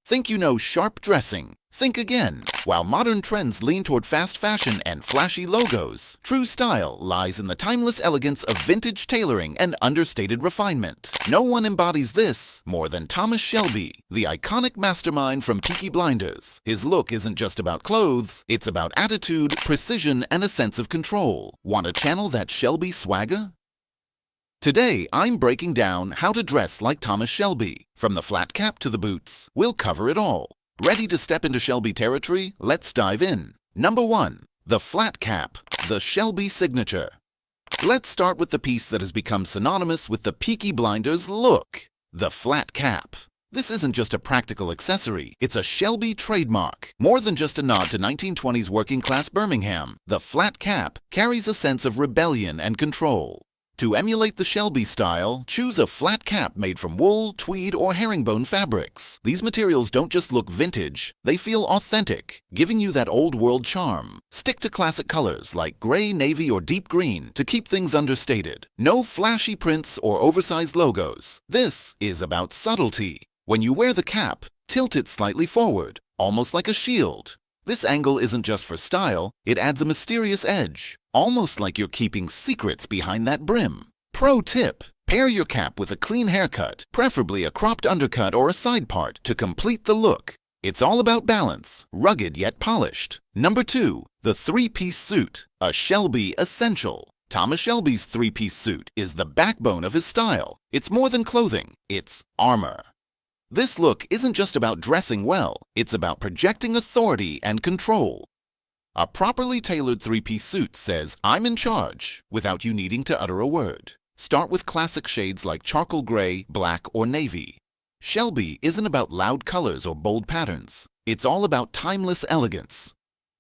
Think you know sharp dressing? Think again. While modern trends lean toward fast fashion and flashy logos, true style lies in the timeless elegance of vintage tailoring and understated refinement. No one embodies this more than Thomas Shelby, the iconic mastermind from Peaky Blinders. His look isn't just about clothes, it's about attitude, precision, and a sense of control. Want to channel that Shelby swagger? Today, I'm breaking down how to dress like Thomas Shelby. From the flat cap to the boots, we'll cover it all. Ready to step into Shelby territory? Let's dive in. Number 1. The flat cap, the Shelby signature. Let's start with the piece that has become synonymous with the Peaky Blinders look, the flat cap. This isn't just a practical accessory, it's a Shelby trademark. More than just a nod to 1920s working-class Birmingham, the flat cap carries a sense of rebellion and control. To emulate the Shelby style, choose a flat cap made from wool, tweed, or herringbone fabrics. These materials don't just look vintage, they feel authentic, giving you that old-world charm. Stick to classic colors like gray, navy, or deep green to keep things understated. No flashy prints or oversized logos. This is about subtlety. When you wear the cap, tilt it slightly forward, almost like a shield. This angle isn't just for style, it adds a mysterious edge, almost like you're keeping secrets behind that brim. Pro tip: pair your cap with a clean haircut, preferably a cropped undercut or a side part, to complete the look. It's all about balance, rugged yet polished. Number 2. The three-piece suit, a Shelby essential. Thomas Shelby's three-piece suit is the backbone of his style. It's more than clothing, it's armor. This look isn't just about dressing well, it's about projecting authority and control. A properly tailored three-piece suit says, "I'm in charge," without you needing to utter a word. Start with classic shades like charcoal gray, black, or navy. Shelby isn't about loud colors or bold patterns. It's all about timeless elegance.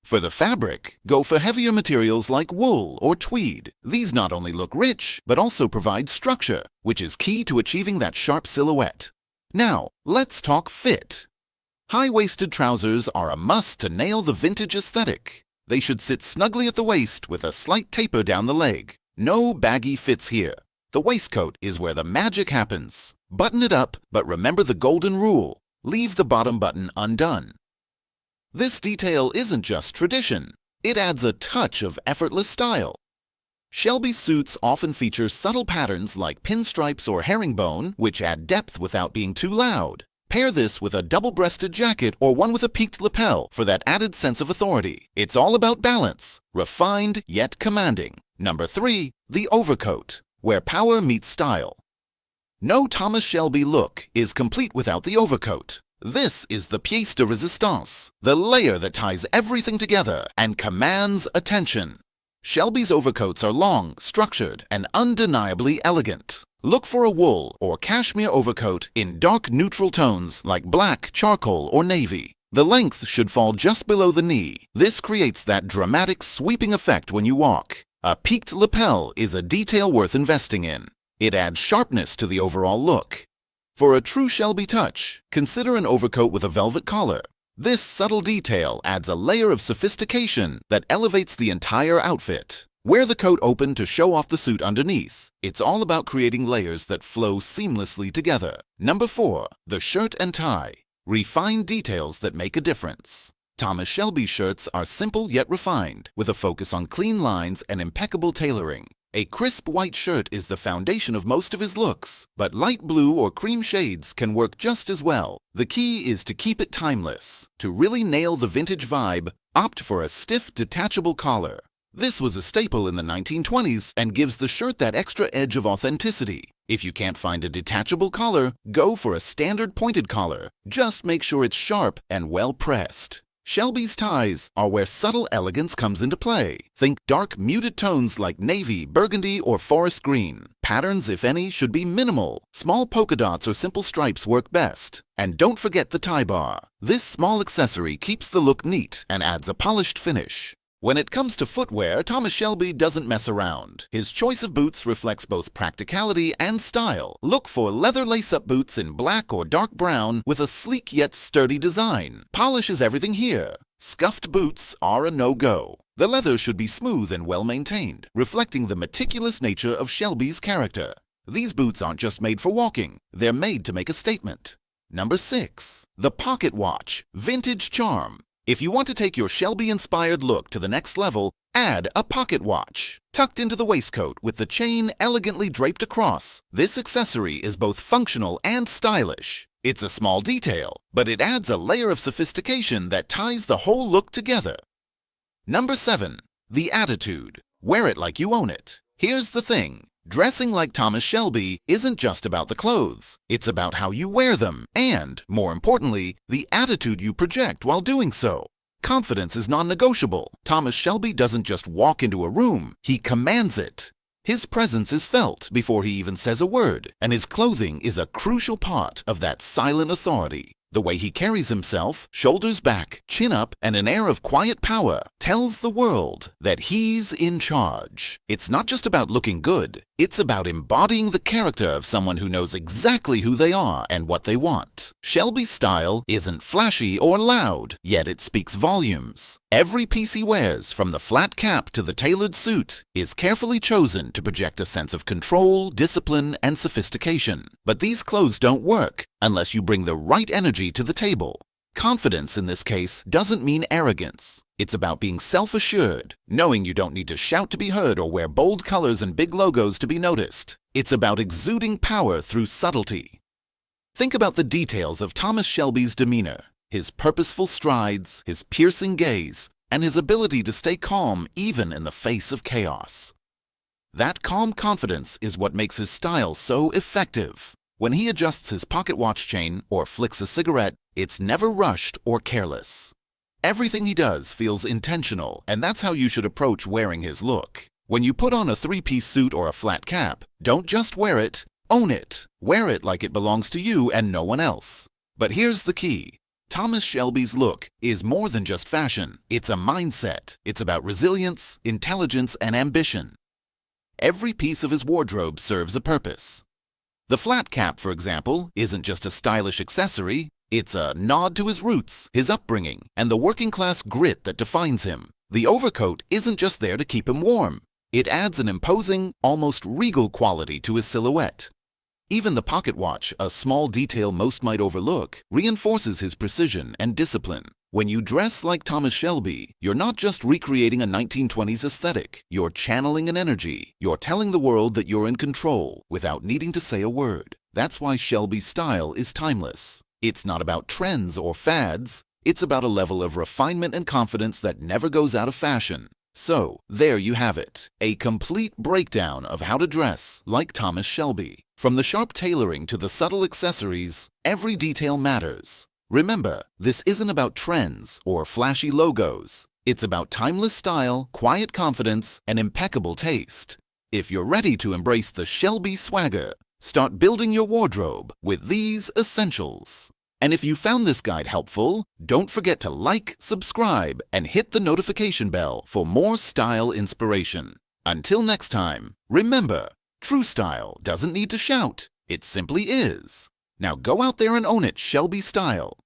For the fabric, go for heavier materials like wool or tweed. These not only look rich, but also provide structure, which is key to achieving that sharp silhouette. Now, let's talk fit. High-waisted trousers are a must to nail the vintage aesthetic. They should sit snugly at the waist with a slight taper down the leg. No baggy fits here. The waistcoat is where the magic happens. Button it up, but remember the golden rule: leave the bottom button undone. This detail isn't just tradition. It adds a touch of effortless style. Shelby suits often feature subtle patterns like pinstripes or herringbone, which add depth without being too loud. Pair this with a double-breasted jacket or one with a peaked lapel for that added sense of authority. It's all about balance, refined yet commanding. Number 3. The overcoat, where power meets style. No Thomas Shelby look is complete without the overcoat. This is the pièce de résistance, the layer that ties everything together and commands attention. Shelby's overcoats are long, structured, and undeniably elegant. Look for a wool or cashmere overcoat in dark neutral tones like black, charcoal, or navy. The length should fall just below the knee. This creates that dramatic sweeping effect when you walk. A peaked lapel is a detail worth investing in. It adds sharpness to the overall look. For a true Shelby touch, consider an overcoat with a velvet collar. This subtle detail adds a layer of sophistication that elevates the entire outfit. Wear the coat open to show off the suit underneath. It's all about creating layers that flow seamlessly together. Number 4. The shirt and tie. Refined details that make a difference. Thomas Shelby shirts are simple yet refined, with a focus on clean lines and impeccable tailoring. A crisp white shirt is the foundation of most of his looks, but light blue or cream shades can work just as well. The key is to keep it timeless. To really nail the vintage vibe, opt for a stiff, detachable collar. This was a staple in the 1920s and gives the shirt that extra edge of authenticity. If you can't find a detachable collar, go for a standard pointed collar. Just make sure it's sharp and well pressed. Shelby's ties are where subtle elegance comes into play. Think dark, muted tones like navy, burgundy, or forest green. Patterns, if any, should be minimal. Small polka dots or simple stripes work best. And don't forget the tie bar. This small accessory keeps the look neat and adds a polished finish. When it comes to footwear, Thomas Shelby doesn't mess around. His choice of boots reflects both practicality and style. Look for leather lace-up boots in black or dark brown with a sleek yet sturdy design. Polish is everything here. Scuffed boots are a no-go. The leather should be smooth and well-maintained, reflecting the meticulous nature of Shelby's character. These boots aren't just made for walking, they're made to make a statement. Number 6. The Pocket Watch, Vintage Charm. If you want to take your Shelby-inspired look to the next level, add a pocket watch. Tucked into the waistcoat with the chain elegantly draped across, this accessory is both functional and stylish. It's a small detail, but it adds a layer of sophistication that ties the whole look together. Number 7. The Attitude. Wear it like you own it. Here's the thing. Dressing like Thomas Shelby isn't just about the clothes. It's about how you wear them and, more importantly, the attitude you project while doing so. Confidence is non-negotiable. Thomas Shelby doesn't just walk into a room, he commands it. His presence is felt before he even says a word, and his clothing is a crucial part of that silent authority. The way he carries himself, shoulders back, chin up, and an air of quiet power, tells the world that he's in charge. It's not just about looking good, it's about embodying the character of someone who knows exactly who they are and what they want. Shelby's style isn't flashy or loud, yet it speaks volumes. Every piece he wears, from the flat cap to the tailored suit, is carefully chosen to project a sense of control, discipline, and sophistication. But these clothes don't work unless you bring the right energy to the table. Confidence in this case doesn't mean arrogance. It's about being self-assured, knowing you don't need to shout to be heard or wear bold colors and big logos to be noticed. It's about exuding power through subtlety. Think about the details of Thomas Shelby's demeanor, his purposeful strides, his piercing gaze, and his ability to stay calm even in the face of chaos. That calm confidence is what makes his style so effective. When he adjusts his pocket watch chain or flicks a cigarette, it's never rushed or careless. Everything he does feels intentional, and that's how you should approach wearing his look. When you put on a three-piece suit or a flat cap, don't just wear it, own it. Wear it like it belongs to you and no one else. But here's the key. Thomas Shelby's look is more than just fashion. It's a mindset. It's about resilience, intelligence, and ambition. Every piece of his wardrobe serves a purpose. The flat cap, for example, isn't just a stylish accessory. It's a nod to his roots, his upbringing, and the working-class grit that defines him. The overcoat isn't just there to keep him warm. It adds an imposing, almost regal quality to his silhouette. Even the pocket watch, a small detail most might overlook, reinforces his precision and discipline. When you dress like Thomas Shelby, you're not just recreating a 1920s aesthetic. You're channeling an energy. You're telling the world that you're in control without needing to say a word. That's why Shelby's style is timeless. It's not about trends or fads. It's about a level of refinement and confidence that never goes out of fashion. So, there you have it. A complete breakdown of how to dress like Thomas Shelby. From the sharp tailoring to the subtle accessories, every detail matters. Remember, this isn't about trends or flashy logos. It's about timeless style, quiet confidence, and impeccable taste. If you're ready to embrace the Shelby swagger, start building your wardrobe with these essentials. And if you found this guide helpful, don't forget to like, subscribe, and hit the notification bell for more style inspiration. Until next time, remember, true style doesn't need to shout. It simply is. Now go out there and own it Shelby style.